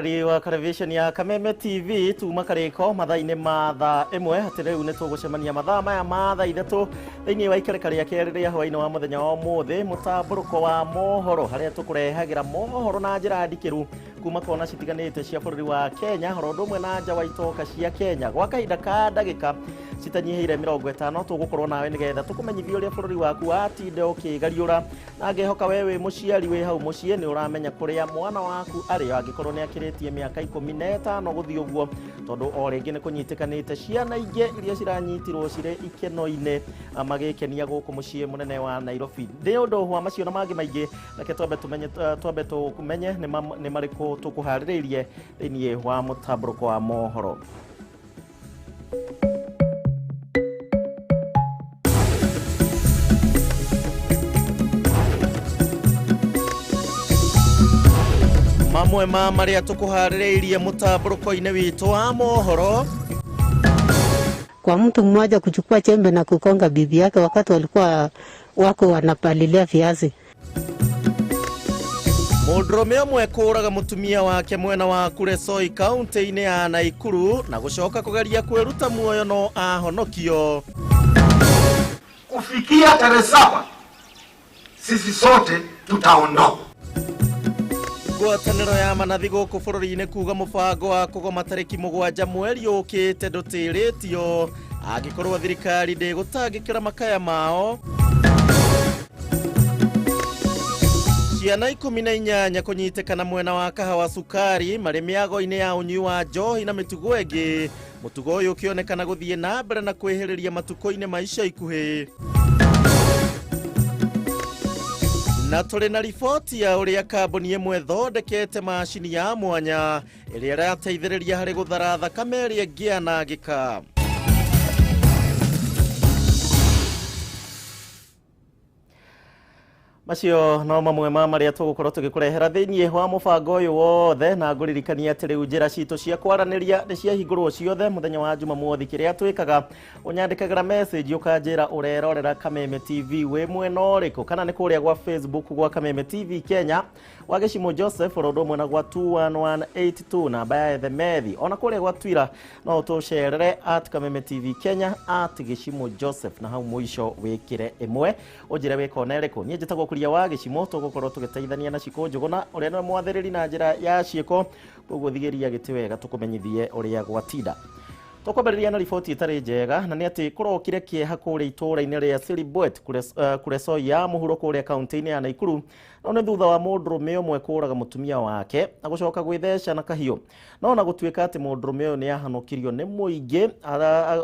Mwekarari wa television ya Kameme TV tuma kariko mathaine matha emwe hatire une tugucemania matha maya matha ithatu thiini wa ikerekari ya kerire ya hwaini wa muthenya wa muthe mutamburuko wa mohoro haria tukurehagira mohoro na njira ndikiru kuma kona citiganite cia bururi wa Kenya horo ndumwe na nja wa itoka cia Kenya gwa kahinda ka ndagika citanyiheire 50 tugukorwo nawe nigetha tukumenyithia uria bururi waku atinde ukigariura na ngehoka wewe muciari we hau mucie ni uramenya kuria mwana waku ari angikorwo ni akiritie miaka 15 guthii uguo tondu o ringi ni kunyitikanite ciana inge iria ciranyitirwo cire ikeno-ine magikenia guku mucie munene wa Nairobi ndi undu wa macio na mangi maingi reke twambe tukumenye ni mariku tukuhaririirie thiini wa mutamburuko wa mohoro. Mamwe maria tukuhaririirie mutamburuko-ine witu wa mohoro. Kwa mtu mmoja kuchukua chembe na kukonga bibi yake wakati walikuwa wako wanapalilia viazi. Mũndũrũme ũmwe kũraga mutumia wake mwena wa Kuresoi kaunti-inĩ ya Naikuru na gũcoka kũgeria kwĩruta muoyo no ahonokio. Kufikia tarehe 7 sisi sote tutaondoka. Ngwatanĩro ya manathi gũkũ bũrũri-inĩ kuga mũbango wa kũgoma tarĩki 7 mweri ũkĩte ndũtĩrĩtio angĩkorwo thirikari ndĩgũtangĩkĩra makaya mao. Ciana 18 kunyitikana mwena wa kahawa sukari mari miago-ini ya unyui wa njohi na mitugo ĩngĩ mutugo uyu ukionekana guthie na mbere na kwihiriria matuko-ini maisha ikuhi. Na tuli na riboti ya uria kambuni imwe thondekete macini ya mwanya iria irateithĩrĩria hari guthara thakame ĩrĩa ĩngĩanangĩka. Macio no mamwe maria tugukorwo tugikurehera thiini wa mubango uyu wothe na nguririkania ati riu njira citu cia kwaraniria ni cia hingurwo ciothe muthenya wa Jumamothi kiria twikaga unyandikagira message ukanjira urerorera Kameme TV we mwena uriku kana ni kuria gwa Facebook gwa Kameme TV Kenya wa Gichimu Joseph rodo mwena gwa 21182 na baya the methi ona kuria gwa Twitter no tusherere @Kameme TV Kenya @Gichimu Joseph na hau muisho wikire imwe ujire wikona iriku nie njitagwo Kuria wa Gichimu tugukorwo tugiteithania na ciko njuguna uria no mwathiriri na njira ya ciiko koguo thigeria giti wega tukumenyithie uria gwatinda. Tukwambĩrĩria na riboti itari njega na ni ati kurokire kieha kuria itura-ini ria Silibwet Kuresoi ya Mohoro kuria kaunti-ini ya Naikuru no ni thutha wa mũndũrũme ũmwe kũraga mutumia wake na gũcoka gwĩtheca na kahiũ no na gũtuĩka ati mũndũrũme ũyũ ni ahanokirio ni mũingĩ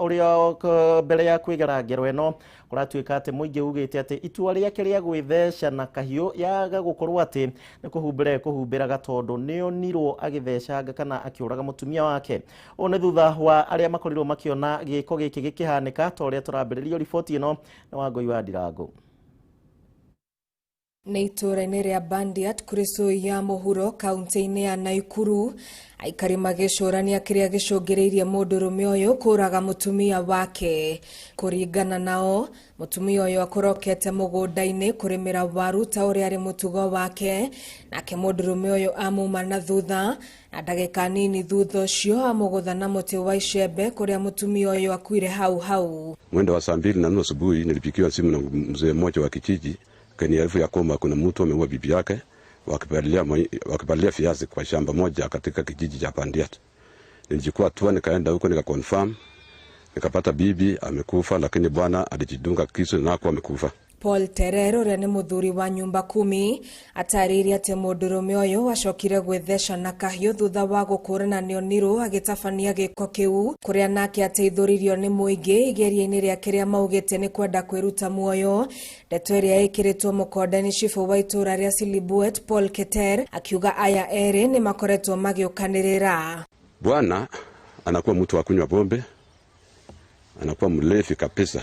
uria mbere ya kwĩgera ngero ĩno kuratuĩka ati mũingĩ ugĩte ati itua rĩake rĩa gwĩtheca na kahiũ yaga gũkorwo ati ni kũhumbĩraga tondũ nĩonirwo agĩthecanga kana akĩũraga mutumia wake. O ni thutha wa arĩa makorirwo makiona gĩko gĩkĩ gĩkĩhanĩka ta ũrĩa tũrambĩrĩrio riboti ĩno na Wangui wa Ndirango. Neitura-ini ria Bandiat Kuresoi ya Mohoro kaunti-ini ya Naikuru aikari magicũrania kiria gicũngĩrĩirie mũndũrũme ũyũ kũraga mutumia wake. Kũringana nao mutumia ũyũ akorokete mũgũnda-inĩ kũrĩmĩra waru ta ũrĩa arĩ mũtugo wake nake mũndũrũme ũyũ amuma na thutha na ndagĩka nini thutha ũcio amũgũtha na mũtĩ wa icembe kũrĩa mutumia ũyũ akuire hau. Mwendo wa saa 2:30 asubuhi nilipigiwa simu na mzee mmoja wa kijiji kaniarifu ya kwamba kuna mtu ameua bibi yake wakipalilia viazi kwa shamba moja katika kijiji cha Bandiat. Nilichukua hatua nikaenda huko nikaconfirm nikapata bibi amekufa lakini bwana alijidunga kisu na hakuwa amekufa. Paul Terero uria ni muthuri wa nyumba 10 atariria ati mũndũrũme ũyũ wacokire gwĩtheca na kahiũ thutha wa gũkũrana nĩonirwo agĩtabania gĩko kĩu kuria nake ateithũririo ni mũingĩ igeria-inĩ rĩake rĩa maugĩte ni kwenda kwĩruta muoyo. Ndeto ĩrĩa ĩkĩrĩtwo mũkonde-inĩ cibu wa itũra rĩa Silibwet Paul Keter akiuga aya erĩ ni makoretwo magĩũkanĩrĩra. Bwana anakuwa mtu wa kunywa pombe, anakuwa mlevi kabisa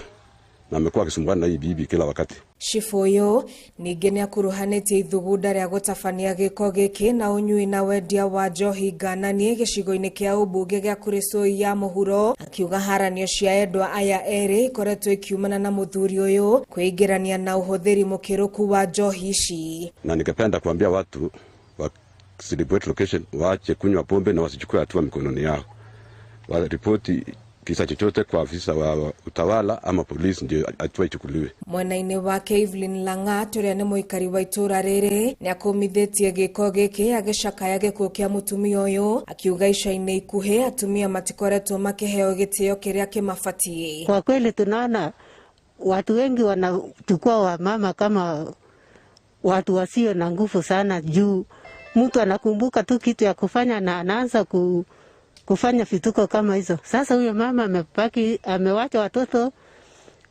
na amekuwa akisumbana na hii bibi kila wakati. Cibu ũyũ ningĩ nĩ akuruhanĩtie ithugunda rĩa gũtabania gĩko gĩkĩ na ũnyui na wendia wa njohi ngananie gĩcigo-inĩ kĩa ũmbunge gĩa Kuresoi ya Mohoro akiuga haranio cia endwa aya erĩ ikoretwo ikiumana na mũthuri ũyũ kwĩingĩrania na ũhũthĩri mũkĩrũku wa njohi ici. Na ningependa kuambia watu celebrate location, waache kunywa pombe na wasichukue hatua mikononi yao. Waripoti kisa chochote kwa afisa wa utawala ama polisi ndio hatua ichukuliwe. Mwena-inĩ wake Evelyn Langat uria ni muikari wa itura riri ni akomithitie giko giki agicakaya gikuo kia mutumia uyu akiuga ica-inĩ ikuhi atumia matikoretwo makiheo gitio kiria kimabatie. Kwa kweli tunaona watu wengi wanachukua wamama kama watu wasio na nguvu sana, juu mtu anakumbuka tu kitu ya kufanya na anaanza kufanya vituko kama hizo. Sasa huyo mama amewacha watoto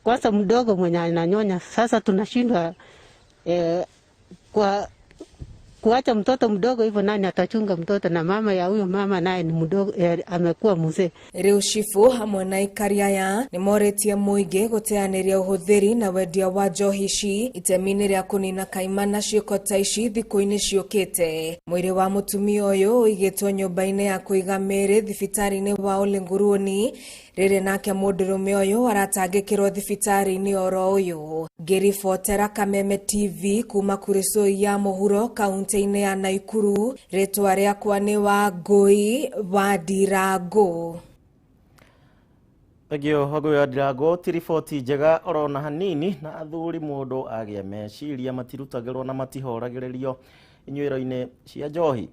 kwanza mdogo mwenye ananyonya. Sasa tunashindwa kuacha mtoto mdogo hivyo, nani atachunga mtoto? Na mama ya huyo mama naye ni mdogo, amekuwa mzee. Riu cifu hamwe na ikari aya ni moretie muingi guteaniria uhuthiri na wendia wa njohi ici itemi-ini ria kunina kaimana ciiko ta ici thiku-ini ciukite. Mwiri wa mutumia uyu uigitwo nyumba-ini ya kuiga miri thibitari-ini wa Ulenguruni. Riri nake mundurume uyu aratangikirwo thibitari-ini oro uyu. Ngiribotera Kameme TV kuma Kuria ya Mohoro kaunti-ini ya Naikuru. Ritwa riakwa ni Wangui wa Ndirango. Egio Wangui wa Ndirango, ti riboti njega orona hanini na athuri mundu agia meciria matirutagirwo na matihoragiririo inyuiro-ini cia njohi.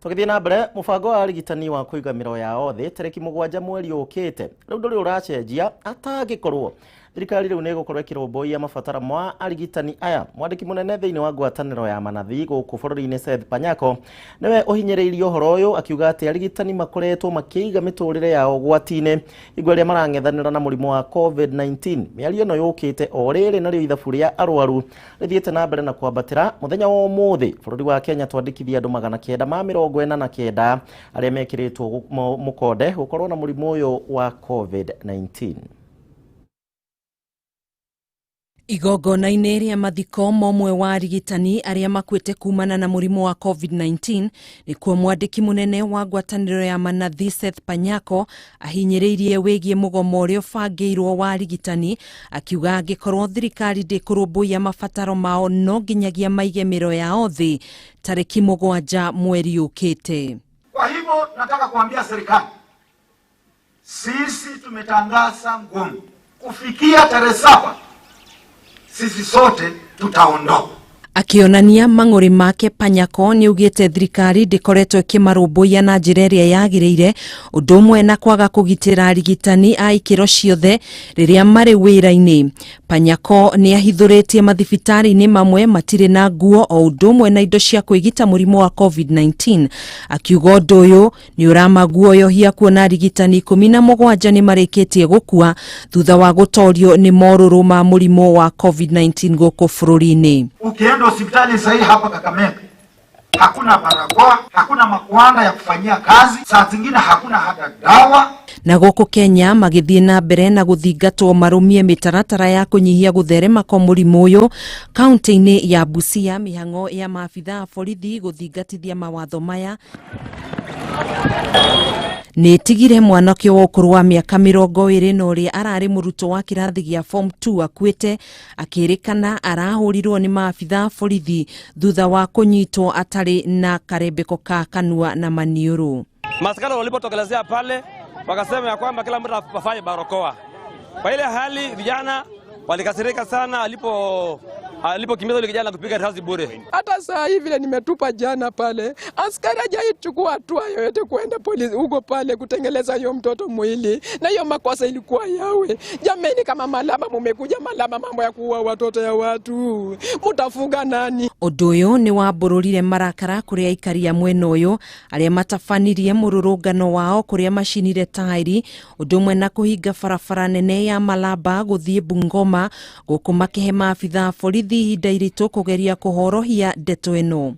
Tugithie na mbere, mubango wa arigitani wa kuiga miro yao thi tariki 7 mweri ukite riu nduri uracenjia atagikorwo thirikari riu ni gukorwo ikiromboia mabatara ma arigitani aya. Mwandiki munene thiini wa ngwataniro ya manathi guku bururi-ini Seth Panyako niwe uhinyiriirie uhoro uyu akiuga ati arigitani makoretwo makiiga miturire yao gwati-ini igwa ria marangethanira na murimu wa COVID-19. Miario no yukite o riri nario ithabu ria arwaru rithiete na mbere na kwambatira. Muthenya wa umuthi bururi wa Kenya twandikithia andu 949 aria mekiritwo mukonde gukorwo na murimu uyu wa COVID-19. Igongona-inĩ rĩa mathiko momwe wa arigitani arĩa makuĩte kumana na mũrimũ wa COVID-19 nĩkuo mwandĩki mũnene wa ngwatanĩro ya manathi Seth Panyako ahinyĩrĩirie wĩgiĩ mũgomo ũrĩa ũbangĩirwo wa arigitani, akiuga angĩkorwo thirikari ndĩkũrũmbũiya mabataro mao no nginyagia maige mĩro yao thĩ tarĩki 7 mweri ũkĩte. Kwa hivyo nataka kuambia serikali, sisi tumetangaza ngumu kufikia tarehe 7 sisi sote tutaondoka. Akionania mang'uri make Panyako ni ugite thirikari ndikoretwo ikimarũmbũiya na njĩra ĩrĩa yagĩrĩire, ũndũ ũmwe na kwaga kũgitĩra arigitani a ikĩro ciothe rĩrĩa marĩ wĩra-inĩ. Panyako ni ahithũrĩtie mathibitari-inĩ mamwe matirĩ na nguo o ũndũ ũmwe na indo cia kwĩgita mũrimũ wa COVID-19, akiuga ũndũ ũyũ ni ũramaguoyohia kuona arigitani 17 ni marĩkĩtie gũkua thutha wa gũtorio ni morũrũ ma mũrimũ wa COVID-19 gũkũ bũrũri-inĩ. Hospitali sahihi hapa Kameme hakuna barakoa, hakuna makuanda ya kufanyia kazi, saa zingine hakuna hata dawa. Na gũkũ Kenya magĩthiĩ na mbere na gũthingatwo marũmie mĩtaratara ya kũnyihia gũtherema kwa mũrimũ ũyũ. Kaunti-inĩ ya Busia mĩhang'o ya maabitha a borithi gũthingatithia mawatho maya nĩ tigire mwanake wa ũkũrũ wa mĩaka 20 na ũrĩa ararĩ mũrutwo wa kĩrathi gĩa form 2 akuĩte, akĩrĩkana arahũrirwo nĩ maabitha borithi thutha wa kũnyitwo atarĩ na karembeko ka kanua na maniũrũ. Maskari walipotokelezea pale wakasema ya kwamba kila mtu afanye barakoa. Kwa ile hali vijana walikasirika sana alipokimbiza yule kijana kupiga risasi bure. Hata saa hivi vile nimetupa jana pale, askari hajachukua hatua yoyote kwenda polisi huko pale kutengeleza hiyo mtoto mwili, na hiyo makosa ilikuwa yawe. Jameni, kama Malama mumekuja Malama mambo ya kuua watoto ya watu, mutafunga nani? Ũndũ ũyũ nĩ wambũrũrire marakara kũrĩa aikari a mwena ũyũ arĩa matabanirie mũrũrũngano wao kũrĩa macinire tairi, ũndũ ũmwe na kũhinga barabara nene ya Malaba gũthiĩ Bungoma gũkũ makĩhe maabitha borithi ihinda iritũ kũgeria kũhorohia ndeto ĩno.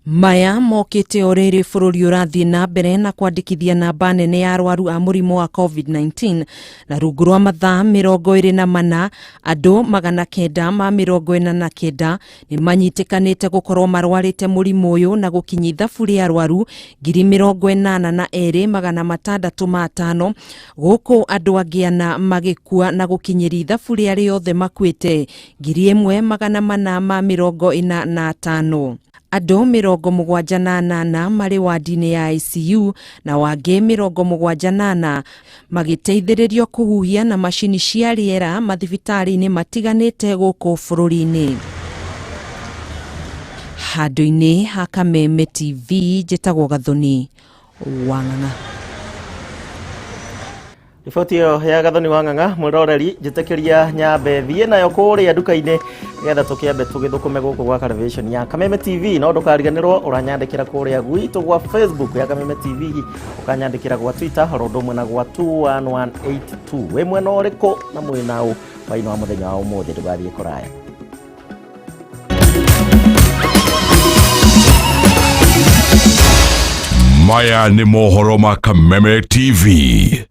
Maya mokite orere bururi urathie na mbere na kwandikithia namba nene ya arwaru a murimu wa COVID-19 na rungu rwa mathaa 24 andu 949 ni manyitikanite gukorwo marwarite murimu uyu na gukinyi ithabu ria arwaru 82,665 guku andu angi ana magikua na gukinyiri ithabu ria riothe makwite 1,445. Andu 78 mari wadi-ini ya ICU na wangi 78 magiteithiririo kuhuhia na mashini cia riera mathibitari-ini matiganite guku bururi-ini. Handu-ini ha Kameme TV njitagwo Gathoni Wang'ang'a. Riboti yo ya Gathoni Wang'ang'a mwiroreri njitekeria nyambe thie nayo kuria nduka-ini getha tukiambe tugithukume guku gwa television ya Kameme TV. No ndukariganirwo uranyandikira kuria gwitu gwa Facebook ya Kameme TV, ukanyandikira gwa Twitter rondo mwena gwa 21182. we mwena uriko na mwinau waino wa muthenya wa umuthi ndugathie kuraya. Maya ni mohoro ma Kameme TV.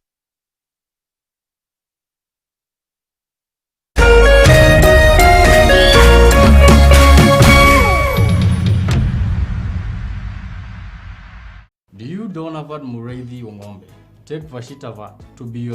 Do you Donavad Mureithi Ong'ombe take Vashitavat to be your